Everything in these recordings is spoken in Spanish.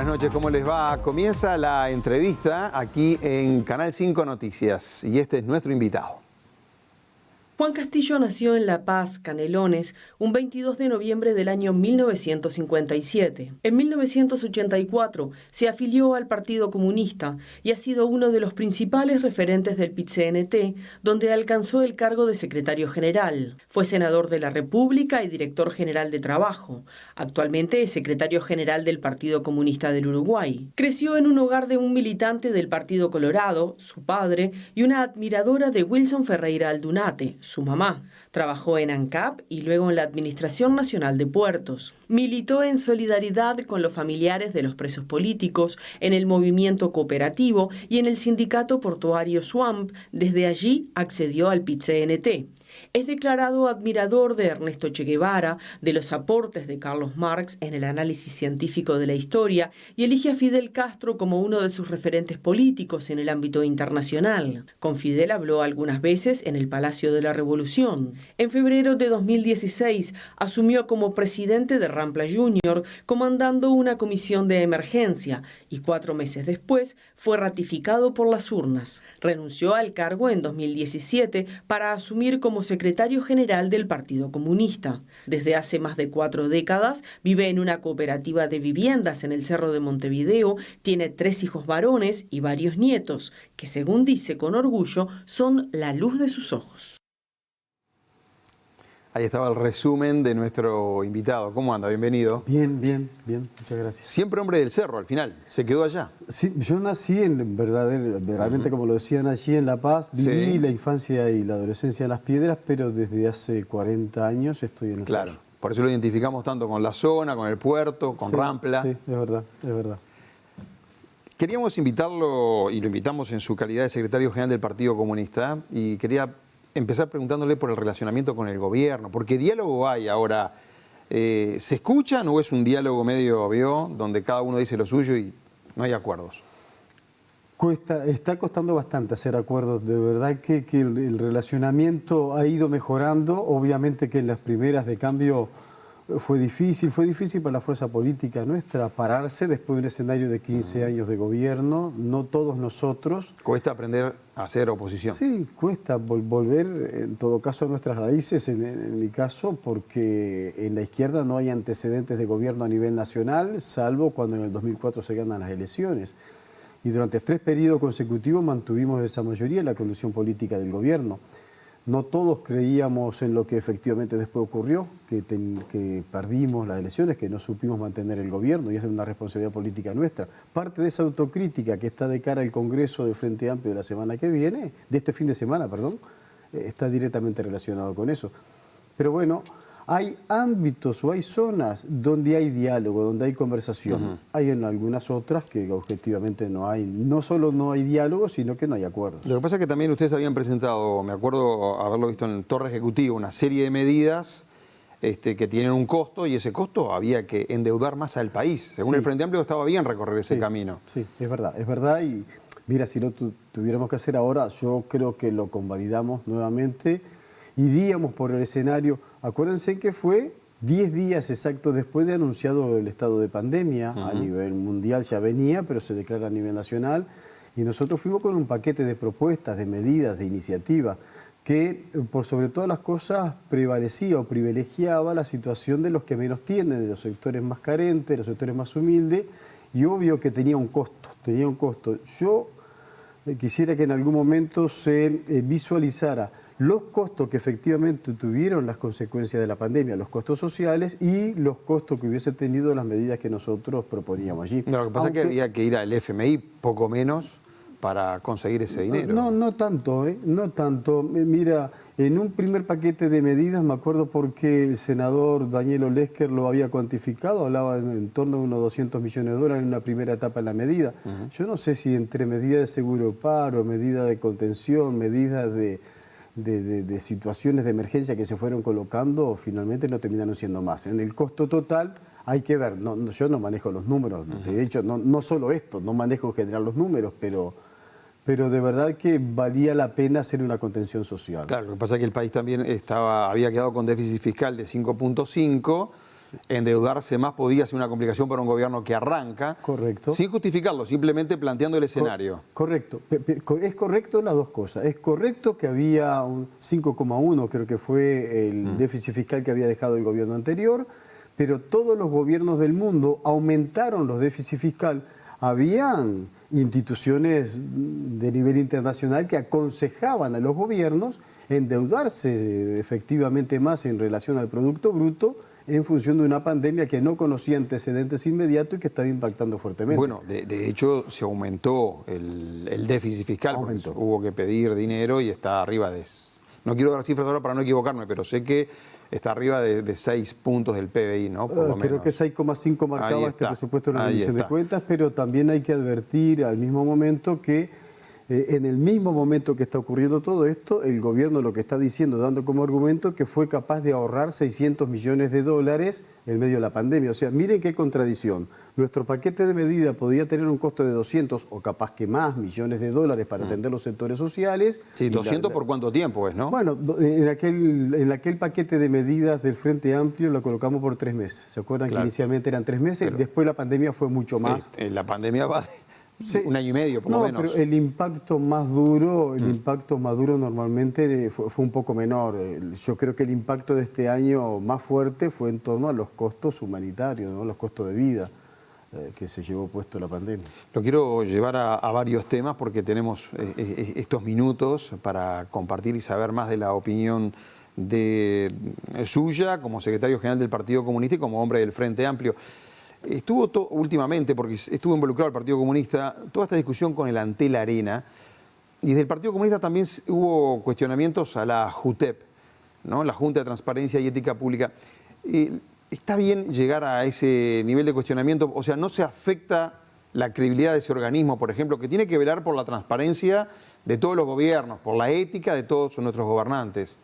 noches, ¿cómo les va? Comienza la entrevista aquí en Canal 5 Noticias y este es nuestro invitado. Juan Castillo nació en La Paz, Canelones, un 22 de noviembre del año 1957. En 1984 se afilió al Partido Comunista y ha sido uno de los principales referentes del PIT-CNT, donde alcanzó el cargo de secretario general. Fue senador de la República y director general de Trabajo. Actualmente es secretario general del Partido Comunista del Uruguay. Creció en un hogar de un militante del Partido Colorado, su padre, y una admiradora de Wilson Ferreira Aldunate, su mamá. Trabajó en ANCAP y luego en la Administración Nacional de Puertos. Militó en solidaridad con los familiares de los presos políticos, en el movimiento cooperativo y en el sindicato portuario SWAMP. Desde allí accedió al PIT-CNT. Es declarado admirador de Ernesto Che Guevara, de los aportes de Carlos Marx en el análisis científico de la historia y elige a Fidel Castro como uno de sus referentes políticos en el ámbito internacional. Con Fidel habló algunas veces en el Palacio de la Revolución. En febrero de 2016 asumió como presidente de Rampla Junior, comandando una comisión de emergencia y 4 meses después fue ratificado por las urnas. Renunció al cargo en 2017 para asumir como secretario general del Partido Comunista. Desde hace más de 4 décadas vive en una cooperativa de viviendas en el Cerro de Montevideo, tiene 3 hijos varones y varios nietos, que según dice con orgullo son la luz de sus ojos. Ahí estaba el resumen de nuestro invitado. ¿Cómo anda? Bienvenido. Bien, bien, bien. Muchas gracias. Siempre hombre del cerro al final. ¿Se quedó allá? Sí, yo nací verdaderamente, como lo decían allí en La Paz. Viví la infancia y la adolescencia en Las Piedras, pero desde hace 40 años estoy en el cerro. Por eso lo identificamos tanto con la zona, con el puerto, con Rampla. Sí, es verdad, es verdad. Queríamos invitarlo, y lo invitamos en su calidad de secretario general del Partido Comunista, y quería empezar preguntándole por el relacionamiento con el gobierno, porque diálogo hay ahora. ¿Se escuchan o es un diálogo medio donde cada uno dice lo suyo y no hay acuerdos? Está costando bastante hacer acuerdos. De verdad que el relacionamiento ha ido mejorando. Obviamente que en las primeras de cambio fue difícil para la fuerza política nuestra pararse después de un escenario de 15 años de gobierno, no todos nosotros. Cuesta aprender a hacer oposición. Sí, cuesta volver en todo caso a nuestras raíces, en mi caso, porque en la izquierda no hay antecedentes de gobierno a nivel nacional, salvo cuando en el 2004 se ganan las elecciones. Y durante 3 periodos consecutivos mantuvimos esa mayoría en la conducción política del gobierno. No todos creíamos en lo que efectivamente después ocurrió, que perdimos las elecciones, que no supimos mantener el gobierno, y es una responsabilidad política nuestra. Parte de esa autocrítica que está de cara al Congreso del Frente Amplio de la semana que viene, de este fin de semana, perdón, está directamente relacionado con eso. Pero bueno, hay ámbitos o hay zonas donde hay diálogo, donde hay conversación. Hay en algunas otras que objetivamente no hay. No solo no hay diálogo, sino que no hay acuerdos. Lo que pasa es que también ustedes habían presentado, me acuerdo haberlo visto en el Torre Ejecutivo, una serie de medidas que tienen un costo, y ese costo había que endeudar más al país. Según el Frente Amplio estaba bien recorrer ese camino. Sí, es verdad. Y mira, si no tuviéramos que hacer ahora, yo creo que lo convalidamos nuevamente. Iríamos por el escenario. Acuérdense que fue 10 días exactos después de anunciado el estado de pandemia. A nivel mundial ya venía, pero se declara a nivel nacional. Y nosotros fuimos con un paquete de propuestas, de medidas, de iniciativas, que por sobre todas las cosas prevalecía o privilegiaba la situación de los que menos tienen, de los sectores más carentes, de los sectores más humildes. Y obvio que tenía un costo. Yo quisiera que en algún momento se visualizara los costos que efectivamente tuvieron las consecuencias de la pandemia, los costos sociales y los costos que hubiese tenido las medidas que nosotros proponíamos allí. No, lo que pasa es que había que ir al FMI, poco menos, para conseguir ese dinero. No tanto. Mira, en un primer paquete de medidas, me acuerdo porque el senador Daniel Olesker lo había cuantificado, hablaba en torno a unos $200 millones en una primera etapa en la medida. Yo no sé si entre medidas de seguro paro, medidas de contención, medidas de situaciones de emergencia que se fueron colocando, finalmente no terminaron siendo más. En el costo total hay que ver, yo no manejo los números, de hecho no solo esto, no manejo en general los números, pero de verdad que valía la pena hacer una contención social. Claro, lo que pasa es que el país también había quedado con déficit fiscal de 5.5 endeudarse más podía ser una complicación para un gobierno que arranca. Correcto. Sin justificarlo, simplemente planteando el escenario. Correcto. Es correcto las dos cosas. Es correcto que había un 5,1, creo que fue el déficit fiscal que había dejado el gobierno anterior, pero todos los gobiernos del mundo aumentaron los déficits fiscal. Habían instituciones de nivel internacional que aconsejaban a los gobiernos endeudarse efectivamente más en relación al Producto Bruto en función de una pandemia que no conocía antecedentes inmediatos y que estaba impactando fuertemente. Bueno, de hecho se aumentó el déficit fiscal, porque hubo que pedir dinero y está arriba de... No quiero dar cifras ahora para no equivocarme, pero sé que está arriba de 6 puntos del PBI, ¿no? Por lo menos. Creo que 6,5 marcaba este presupuesto de la rendición de cuentas, pero también hay que advertir al mismo momento que en el mismo momento que está ocurriendo todo esto, el gobierno lo que está diciendo, dando como argumento que fue capaz de ahorrar $600 millones en medio de la pandemia. O sea, miren qué contradicción. Nuestro paquete de medida podía tener un costo de 200 o capaz que más millones de dólares para atender los sectores sociales. Sí, 200 por cuánto tiempo es, ¿no? Bueno, en aquel paquete de medidas del Frente Amplio lo colocamos por 3 meses. ¿Se acuerdan que inicialmente eran 3 meses? Pero después la pandemia fue mucho más. La pandemia va... Sí. 1 año y medio, por lo menos. Pero el impacto más duro, normalmente fue un poco menor. Yo creo que el impacto de este año más fuerte fue en torno a los costos humanitarios, ¿no? Los costos de vida que se llevó puesto la pandemia. Lo quiero llevar a varios temas porque tenemos estos minutos para compartir y saber más de la opinión suya como secretario general del Partido Comunista y como hombre del Frente Amplio. Estuvo últimamente, porque estuvo involucrado el Partido Comunista, toda esta discusión con el Antel Arena, y desde el Partido Comunista también hubo cuestionamientos a la JUTEP, ¿no? La Junta de Transparencia y Ética Pública. ¿Está bien llegar a ese nivel de cuestionamiento? O sea, ¿no se afecta la credibilidad de ese organismo, por ejemplo, que tiene que velar por la transparencia de todos los gobiernos, por la ética de todos nuestros gobernantes?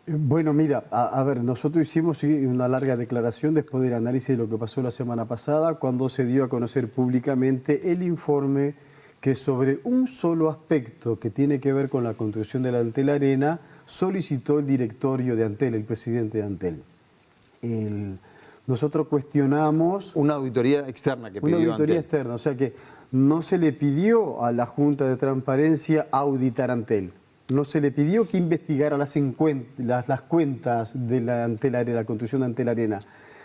Bueno, mira, a ver, nosotros hicimos una larga declaración después del análisis de lo que pasó la semana pasada, cuando se dio a conocer públicamente el informe que sobre un solo aspecto que tiene que ver con la construcción de la Antel Arena solicitó el directorio de Antel, el presidente de Antel. Nosotros cuestionamos... Una auditoría externa que pidió Antel. Una auditoría externa, o sea que no se le pidió a la Junta de Transparencia auditar Antel. No se le pidió que investigara las cuentas de la Antel Arena, la construcción de Antel Arena.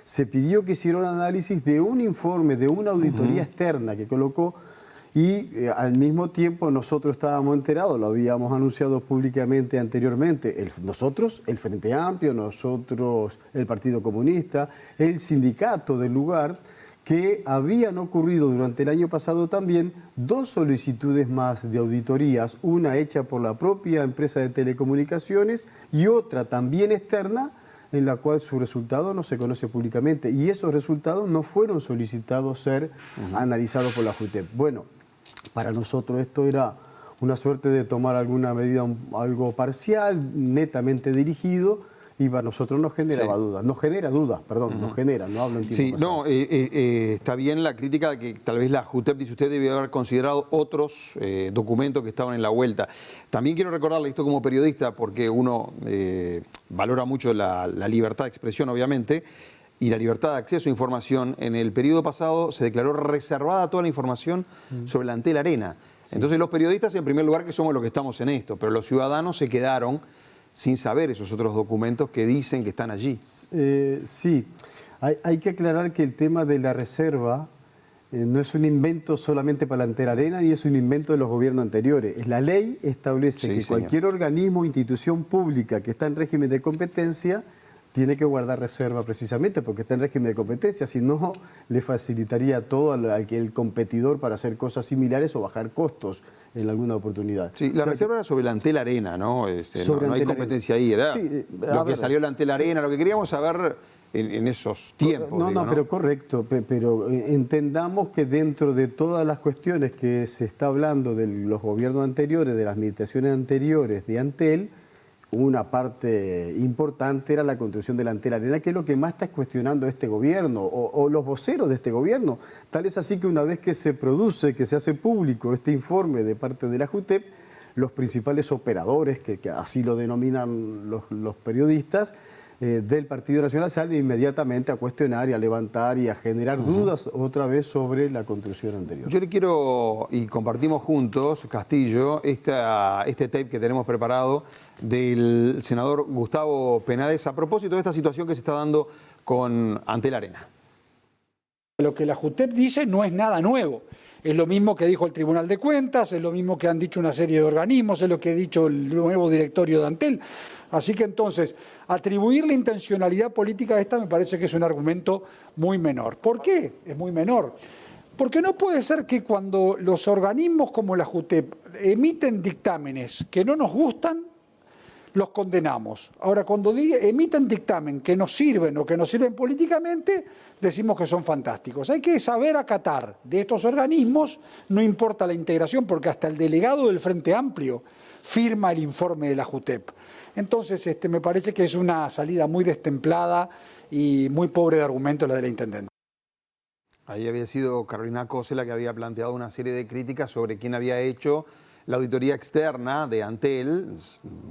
Se pidió que hiciera un análisis de un informe, de una auditoría externa que colocó y al mismo tiempo nosotros estábamos enterados, lo habíamos anunciado públicamente anteriormente, nosotros, el Frente Amplio, nosotros, el Partido Comunista, el sindicato del lugar, que habían ocurrido durante el año pasado también 2 solicitudes más de auditorías, una hecha por la propia empresa de telecomunicaciones y otra también externa, en la cual su resultado no se conoce públicamente y esos resultados no fueron solicitados ser analizados por la JUTEP. Bueno, para nosotros esto era una suerte de tomar alguna medida algo parcial, netamente dirigido, y para nosotros nos generaba dudas. Nos genera dudas, perdón, nos genera, no hablo en tiempo pasado. Está bien la crítica de que tal vez la JUTEP, dice usted, debió haber considerado otros documentos que estaban en la vuelta. También quiero recordarle esto como periodista, porque uno valora mucho la libertad de expresión, obviamente, y la libertad de acceso a información. En el periodo pasado se declaró reservada toda la información sobre la Antel Arena. Sí. Entonces los periodistas, en primer lugar, que somos los que estamos en esto, pero los ciudadanos se quedaron sin saber esos otros documentos que dicen que están allí. Sí, hay que aclarar que el tema de la reserva no es un invento solamente para la Antel Arena ni es un invento de los gobiernos anteriores. La ley establece que cualquier organismo o institución pública que está en régimen de competencia tiene que guardar reserva precisamente porque está en régimen de competencia, si no le facilitaría todo al competidor para hacer cosas similares o bajar costos en alguna oportunidad. Sí, la reserva era sobre la Antel Arena, ¿no? No hay competencia ahí, era lo que salió la Antel Arena, lo que queríamos saber en esos tiempos. No, pero correcto, pero entendamos que dentro de todas las cuestiones que se está hablando de los gobiernos anteriores, de las administraciones anteriores de Antel, una parte importante era la construcción de la Antel Arena, que es lo que más está cuestionando este gobierno o los voceros de este gobierno. Tal es así que una vez que se produce, que se hace público este informe de parte de la JUTEP, los principales operadores, que así lo denominan los periodistas, del Partido Nacional salen inmediatamente a cuestionar y a levantar y a generar dudas otra vez sobre la construcción anterior. Yo le quiero, y compartimos juntos, Castillo, este tape que tenemos preparado del senador Gustavo Penades a propósito de esta situación que se está dando con Antel Arena. Lo que la JUTEP dice no es nada nuevo. Es lo mismo que dijo el Tribunal de Cuentas, es lo mismo que han dicho una serie de organismos, es lo que ha dicho el nuevo directorio de Antel. Así que entonces, atribuir la intencionalidad política a esta me parece que es un argumento muy menor. ¿Por qué? Es muy menor. Porque no puede ser que cuando los organismos como la JUTEP emiten dictámenes que no nos gustan, los condenamos. Ahora, cuando emiten dictamen que nos sirven o que nos sirven políticamente, decimos que son fantásticos. Hay que saber acatar de estos organismos, no importa la integración, porque hasta el delegado del Frente Amplio firma el informe de la JUTEP. Entonces, me parece que es una salida muy destemplada y muy pobre de argumentos la de la intendente. Ahí había sido Carolina Cose la que había planteado una serie de críticas sobre quién había hecho la auditoría externa de Antel.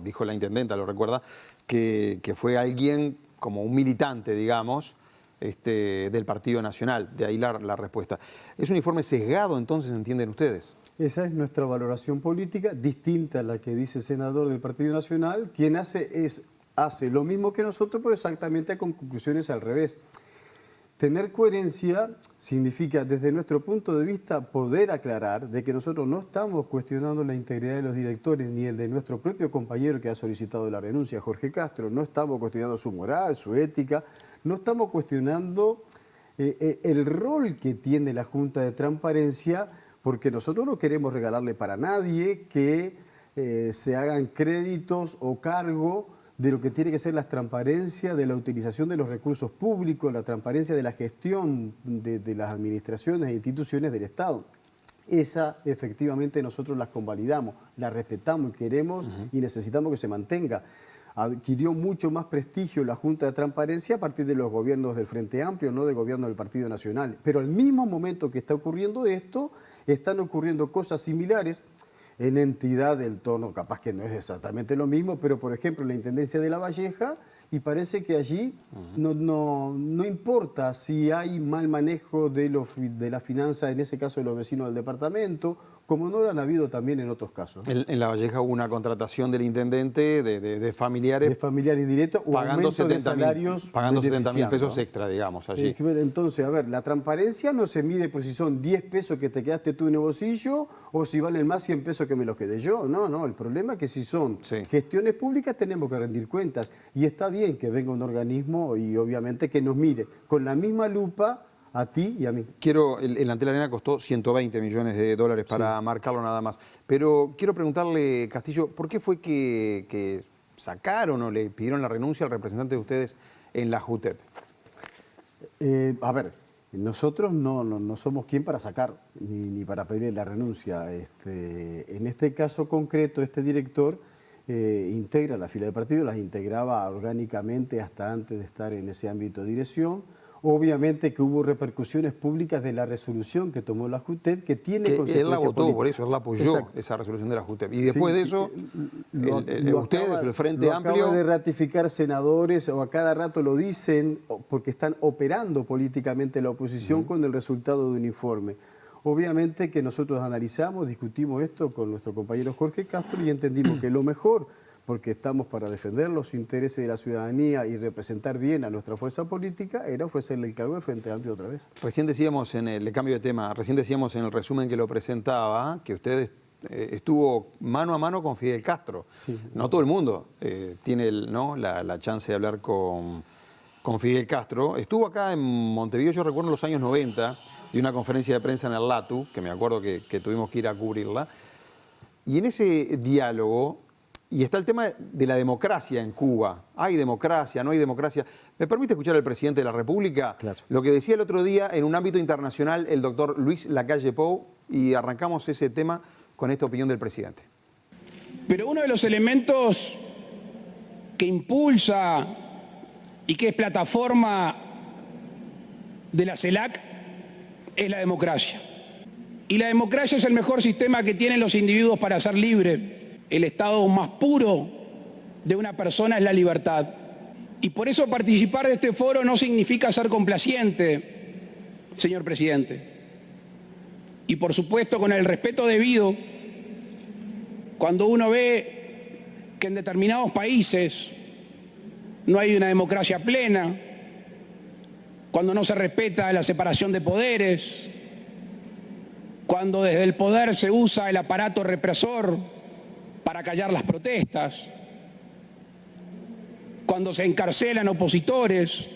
Dijo la intendenta, lo recuerda, que fue alguien como un militante, digamos, del Partido Nacional. De ahí la respuesta. ¿Es un informe sesgado, entonces, entienden ustedes? Esa es nuestra valoración política, distinta a la que dice el senador del Partido Nacional. Quien hace lo mismo que nosotros, pero exactamente con conclusiones al revés. Tener coherencia significa, desde nuestro punto de vista, poder aclarar de que nosotros no estamos cuestionando la integridad de los directores ni el de nuestro propio compañero que ha solicitado la renuncia, Jorge Castro. No estamos cuestionando su moral, su ética, no estamos cuestionando el rol que tiene la Junta de Transparencia, porque nosotros no queremos regalarle para nadie que se hagan créditos o cargo de lo que tiene que ser la transparencia de la utilización de los recursos públicos, la transparencia de la gestión de las administraciones e instituciones del Estado. Esa efectivamente nosotros las convalidamos, la respetamos y queremos y necesitamos que se mantenga. Adquirió mucho más prestigio la Junta de Transparencia a partir de los gobiernos del Frente Amplio, no del gobierno del Partido Nacional. Pero al mismo momento que está ocurriendo esto, están ocurriendo cosas similares en entidad del tono, capaz que no es exactamente lo mismo, pero por ejemplo en la Intendencia de La Valleja, y parece que allí no importa si hay mal manejo de la finanza, en ese caso de los vecinos del departamento, como no lo han habido también en otros casos. En La Valleja hubo una contratación del intendente de familiares. De familiares directos, pagando aumento de salarios. Pagando 70.000 pesos extra, digamos, allí. Entonces, a ver, la transparencia no se mide por si son 10 pesos que te quedaste tú en el bolsillo o si valen más 100 pesos que me los quedé yo. No, el problema es que si son gestiones públicas tenemos que rendir cuentas. Y está bien que venga un organismo y obviamente que nos mire con la misma lupa a ti y a mí. El Antel Arena costó 120 millones de dólares para marcarlo nada más. Pero quiero preguntarle, Castillo, ¿por qué fue que sacaron o le pidieron la renuncia al representante de ustedes en la JUTEP? A ver, nosotros no somos quien para sacar ni para pedirle la renuncia. En este caso concreto, este director integra la fila del partido, las integraba orgánicamente hasta antes de estar en ese ámbito de dirección. Obviamente que hubo repercusiones públicas de la resolución que tomó la JUTEP, que tiene consecuencias él la votó políticas. por eso, él la apoyó, esa resolución de la JUTEP. Y después de eso, ustedes, el Frente Amplio... Acaba de ratificar senadores, o a cada rato lo dicen, porque están operando políticamente la oposición con el resultado de un informe. Obviamente que nosotros analizamos, discutimos esto con nuestro compañero Jorge Castro y entendimos que lo mejor, porque estamos para defender los intereses de la ciudadanía y representar bien a nuestra fuerza política, era ofrecerle el cargo del Frente Amplio otra vez. Recién decíamos le cambio de tema, recién decíamos en el resumen que lo presentaba, que usted estuvo mano a mano con Fidel Castro. Sí. No todo el mundo tiene la chance de hablar con Fidel Castro. Estuvo acá en Montevideo, yo recuerdo en los años 90, de una conferencia de prensa en el LATU, que me acuerdo que tuvimos que ir a cubrirla, y en ese diálogo... Y está el tema de la democracia en Cuba. ¿Hay democracia? ¿No hay democracia? ¿Me permite escuchar al presidente de la República? Claro. Lo que decía el otro día en un ámbito internacional el doctor Luis Lacalle Pou, y arrancamos ese tema con esta opinión del presidente. Pero uno de los elementos que impulsa y que es plataforma de la CELAC es la democracia. Y la democracia es el mejor sistema que tienen los individuos para ser libres. El estado más puro de una persona es la libertad. Y por eso participar de este foro no significa ser complaciente, señor presidente. Y por supuesto con el respeto debido, cuando uno ve que en determinados países no hay una democracia plena, cuando no se respeta la separación de poderes, cuando desde el poder se usa el aparato represor para callar las protestas, cuando se encarcelan opositores,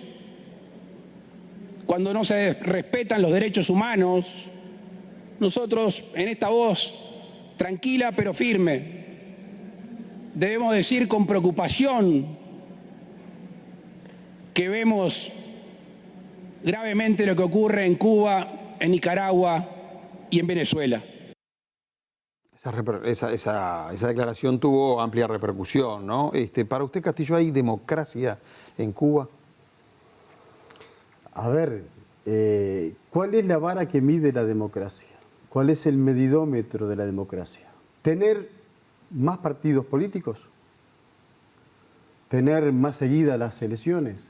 cuando no se respetan los derechos humanos, nosotros en esta voz tranquila pero firme debemos decir con preocupación que vemos gravemente lo que ocurre en Cuba, en Nicaragua y en Venezuela. Esa declaración tuvo amplia repercusión, ¿no? Para usted, Castillo, ¿hay democracia en Cuba? A ver, ¿cuál es la vara que mide la democracia? ¿Cuál es el medidómetro de la democracia? ¿Tener más partidos políticos? ¿Tener más seguidas las elecciones?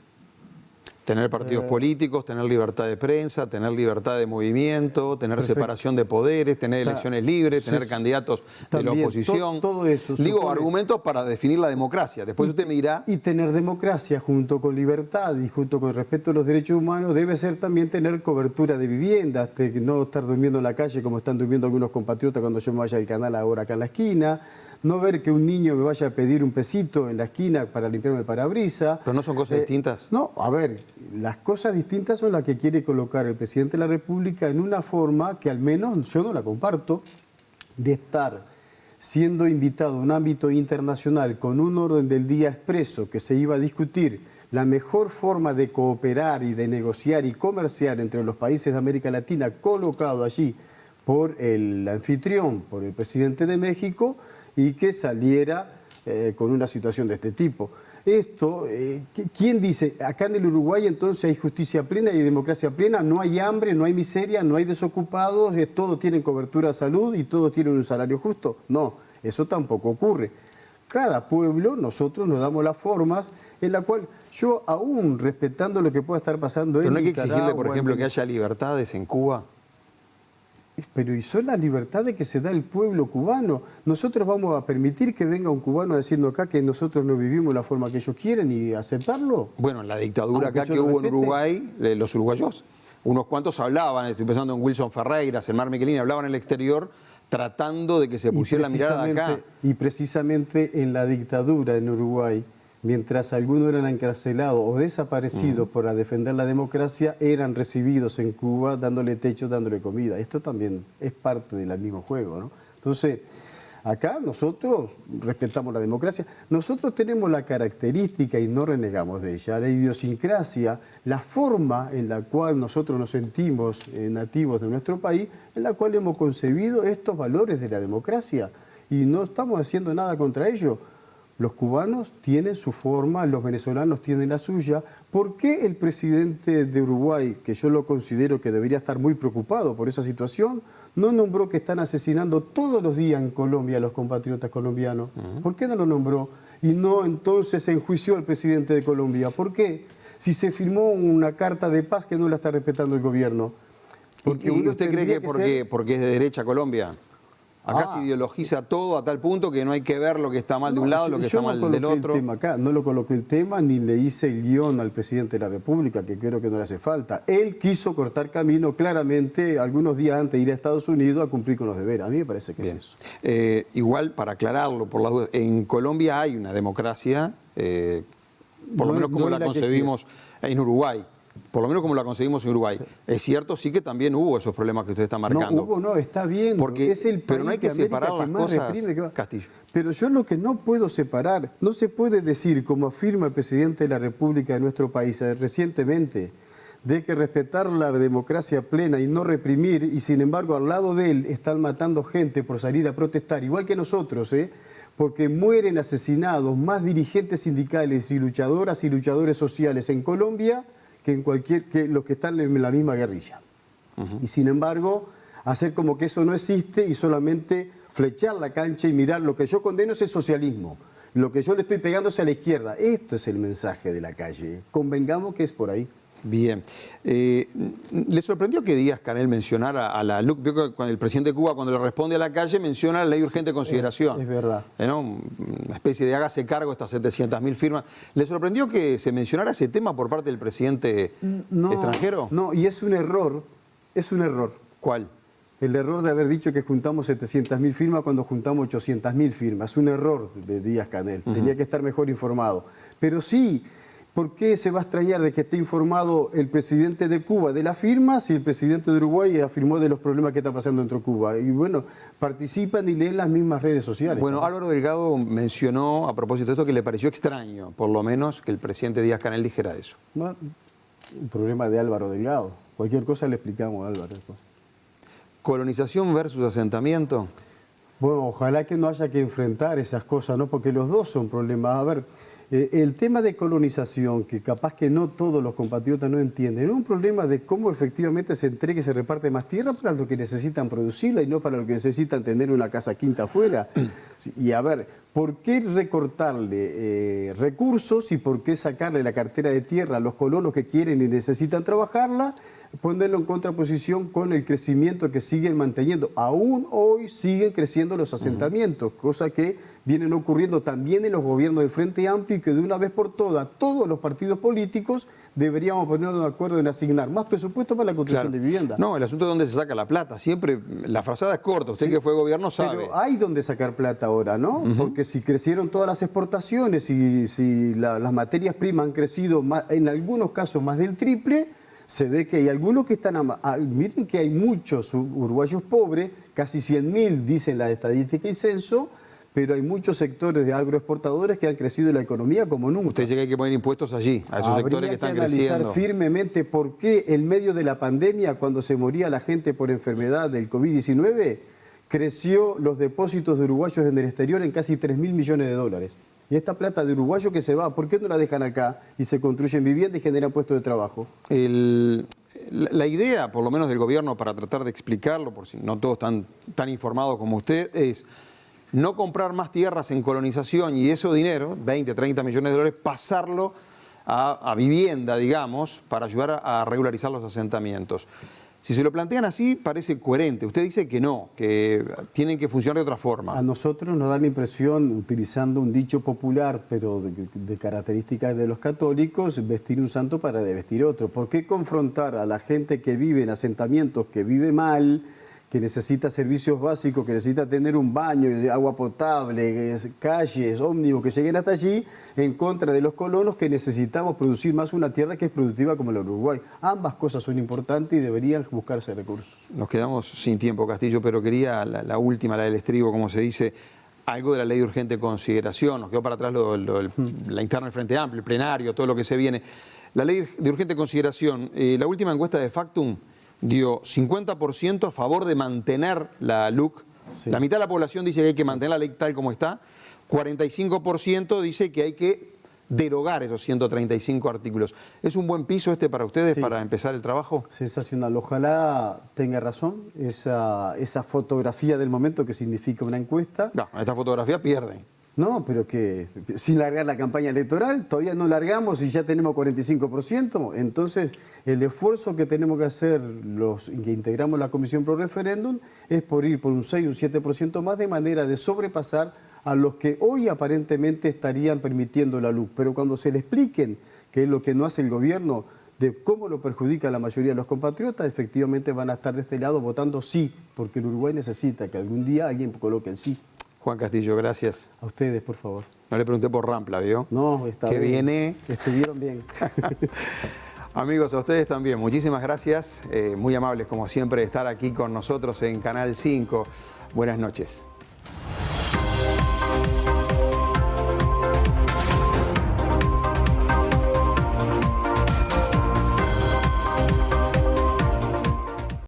Tener partidos políticos, tener libertad de prensa, tener libertad de movimiento, tener separación de poderes, tener elecciones libres, tener candidatos de la oposición. Todo eso. Digo, argumentos para definir la democracia. Después usted me dirá... Y tener democracia junto con libertad y junto con respeto a los derechos humanos debe ser también tener cobertura de vivienda, no estar durmiendo en la calle como están durmiendo algunos compatriotas cuando yo me vaya al canal ahora acá en la esquina. No ver que un niño me vaya a pedir un pesito en la esquina para limpiarme el parabrisas. ¿Pero no son cosas distintas? No, a ver, las cosas distintas son las que quiere colocar el presidente de la República en una forma que al menos yo no la comparto, de estar siendo invitado a un ámbito internacional con un orden del día expreso que se iba a discutir la mejor forma de cooperar y de negociar y comerciar entre los países de América Latina, colocado allí por el anfitrión, por el presidente de México, y que saliera con una situación de este tipo. Esto, ¿quién dice? Acá en el Uruguay entonces hay justicia plena y democracia plena, no hay hambre, no hay miseria, no hay desocupados, todos tienen cobertura de salud y todos tienen un salario justo. No, eso tampoco ocurre. Cada pueblo, nosotros nos damos las formas en la cual yo, aún respetando lo que pueda estar pasando en Pero no hay que Nicaragua, exigirle, por ejemplo, que haya libertades en Cuba. Pero ¿y son las libertades que se da el pueblo cubano? ¿Nosotros vamos a permitir que venga un cubano a decirnos acá que nosotros no vivimos la forma que ellos quieren y aceptarlo? Bueno, en la dictadura acá que hubo en Uruguay, los uruguayos, unos cuantos hablaban, estoy pensando en Wilson Ferreira, Selmar Michelini, hablaban en el exterior tratando de que se pusiera la mirada acá. Y precisamente en la dictadura en Uruguay, mientras algunos eran encarcelados o desaparecidos por defender la democracia, eran recibidos en Cuba dándole techo, dándole comida. Esto también es parte del mismo juego, ¿no? Entonces, acá nosotros respetamos la democracia. Nosotros tenemos la característica, y no renegamos de ella, la idiosincrasia, la forma en la cual nosotros nos sentimos nativos de nuestro país, en la cual hemos concebido estos valores de la democracia. Y no estamos haciendo nada contra ello. Los cubanos tienen su forma, los venezolanos tienen la suya. ¿Por qué el presidente de Uruguay, que yo lo considero que debería estar muy preocupado por esa situación, no nombró que están asesinando todos los días en Colombia a los compatriotas colombianos? ¿Por qué no lo nombró? Y no entonces enjuició al presidente de Colombia. ¿Por qué? Si se firmó una carta de paz que no la está respetando el gobierno. ¿Y usted cree que porque es de derecha Colombia? Acá se ideologiza todo a tal punto que no hay que ver lo que está mal de un lado, lo que está mal del otro. No lo coloqué el tema, ni le hice el guión al presidente de la República, que creo que no le hace falta. Él quiso cortar camino claramente algunos días antes de ir a Estados Unidos a cumplir con los deberes. A mí me parece que es eso. Igual, para aclararlo, por las dudas, en Colombia hay una democracia, por lo menos como la concebimos en Uruguay. Por lo menos como la conseguimos en Uruguay. Sí. Es cierto, sí que también hubo esos problemas que usted está marcando. No, está bien. Porque, es el pero no hay que separar las cosas, Castillo. Pero yo lo que no puedo separar, no se puede decir, como afirma el presidente de la República de nuestro país recientemente, de que respetar la democracia plena y no reprimir, y sin embargo al lado de él están matando gente por salir a protestar, igual que nosotros, porque mueren asesinados más dirigentes sindicales y luchadoras y luchadores sociales en Colombia que los que están en la misma guerrilla. Y sin embargo, hacer como que eso no existe y solamente flechar la cancha y mirar. Lo que yo condeno es el socialismo. Lo que yo le estoy pegando es a la izquierda. Esto es el mensaje de la calle. Convengamos que es por ahí. Bien. ¿Le sorprendió que Díaz-Canel mencionara a la LUC? Vio que el presidente de Cuba, cuando le responde a la calle, menciona la ley de urgente consideración. Es verdad. ¿No? Una especie de hágase cargo de estas 700.000 firmas. ¿Le sorprendió que se mencionara ese tema por parte del presidente extranjero? No, y es un error. Es un error. ¿Cuál? El error de haber dicho que juntamos 700.000 firmas cuando juntamos 800.000 firmas. Es un error de Díaz-Canel. Tenía que estar mejor informado. Pero sí, ¿por qué se va a extrañar de que esté informado el presidente de Cuba de la firma si el presidente de Uruguay afirmó de los problemas que está pasando dentro de Cuba? Y bueno, participan y leen las mismas redes sociales. Bueno, ¿no? Álvaro Delgado mencionó a propósito de esto que le pareció extraño, por lo menos, que el presidente Díaz-Canel dijera eso. No, un problema de Álvaro Delgado. Cualquier cosa le explicamos a Álvaro. ¿Colonización versus asentamiento? Bueno, ojalá que no haya que enfrentar esas cosas, ¿no? Porque los dos son problemas. A ver, el tema de colonización, que capaz que no todos los compatriotas no entienden, es un problema de cómo efectivamente se entrega y se reparte más tierra para los que necesitan producirla y no para los que necesitan tener una casa quinta afuera. Y a ver, ¿por qué recortarle recursos y por qué sacarle la cartera de tierra a los colonos que quieren y necesitan trabajarla? Ponerlo en contraposición con el crecimiento que siguen manteniendo. Aún hoy siguen creciendo los asentamientos, cosa que vienen ocurriendo también en los gobiernos del Frente Amplio y que de una vez por todas todos los partidos políticos deberíamos ponernos de acuerdo en asignar más presupuesto para la construcción de vivienda. No, el asunto es dónde se saca la plata. Siempre la frazada es corta. Usted que fue gobierno sabe. Pero hay donde sacar plata ahora, ¿no? Porque si crecieron todas las exportaciones y si las materias primas han crecido más, en algunos casos más del triple, se ve que hay algunos que están... miren que hay muchos uruguayos pobres, casi 100.000 dicen la estadística y censo, pero hay muchos sectores de agroexportadores que han crecido en la economía como nunca. Usted dice que hay que poner impuestos allí, a esos sectores que están creciendo. Habría que analizar firmemente por qué en medio de la pandemia, cuando se moría la gente por enfermedad del COVID-19, creció los depósitos de uruguayos en el exterior en casi 3.000 millones de dólares. Y esta plata de uruguayo que se va, ¿por qué no la dejan acá y se construyen viviendas y generan puestos de trabajo? La idea, por lo menos del gobierno, para tratar de explicarlo, por si no todos están tan informados como usted, es no comprar más tierras en colonización y ese dinero, 20, 30 millones de dólares, pasarlo a vivienda, digamos, para ayudar a regularizar los asentamientos. Si se lo plantean así, parece coherente. Usted dice que no, que tienen que funcionar de otra forma. A nosotros nos da la impresión, utilizando un dicho popular, pero de características de los católicos, vestir un santo para desvestir otro. ¿Por qué confrontar a la gente que vive en asentamientos, que vive mal, que necesita servicios básicos, que necesita tener un baño, agua potable, calles, ómnibus que lleguen hasta allí, en contra de los colonos que necesitamos producir más una tierra que es productiva como la Uruguay? Ambas cosas son importantes y deberían buscarse recursos. Nos quedamos sin tiempo, Castillo, pero quería la última, la del estribo, como se dice, algo de la ley de urgente consideración. Nos quedó para atrás la interna del Frente Amplio, el plenario, todo lo que se viene. La ley de urgente consideración, la última encuesta de Factum dio 50% a favor de mantener la LUC. Sí. La mitad de la población dice que hay que mantener la ley tal como está. 45% dice que hay que derogar esos 135 artículos. ¿Es un buen piso este para ustedes para empezar el trabajo? Sensacional. Ojalá tenga razón esa fotografía del momento que significa una encuesta. No, esta fotografía pierden. No, pero que sin largar la campaña electoral, todavía no largamos y ya tenemos 45%. Entonces, el esfuerzo que tenemos que hacer los que integramos la Comisión Pro Referéndum es por ir por un 6, un 7% más, de manera de sobrepasar a los que hoy aparentemente estarían permitiendo la LUC. Pero cuando se le expliquen qué es lo que no hace el gobierno, de cómo lo perjudica a la mayoría de los compatriotas, efectivamente van a estar de este lado votando sí, porque el Uruguay necesita que algún día alguien coloque el sí. Juan Castillo, gracias. A ustedes, por favor. No le pregunté por Rampla, ¿vio? No, está bien. Que viene... Estuvieron bien. Amigos, a ustedes también. Muchísimas gracias. Muy amables, como siempre, de estar aquí con nosotros en Canal 5. Buenas noches.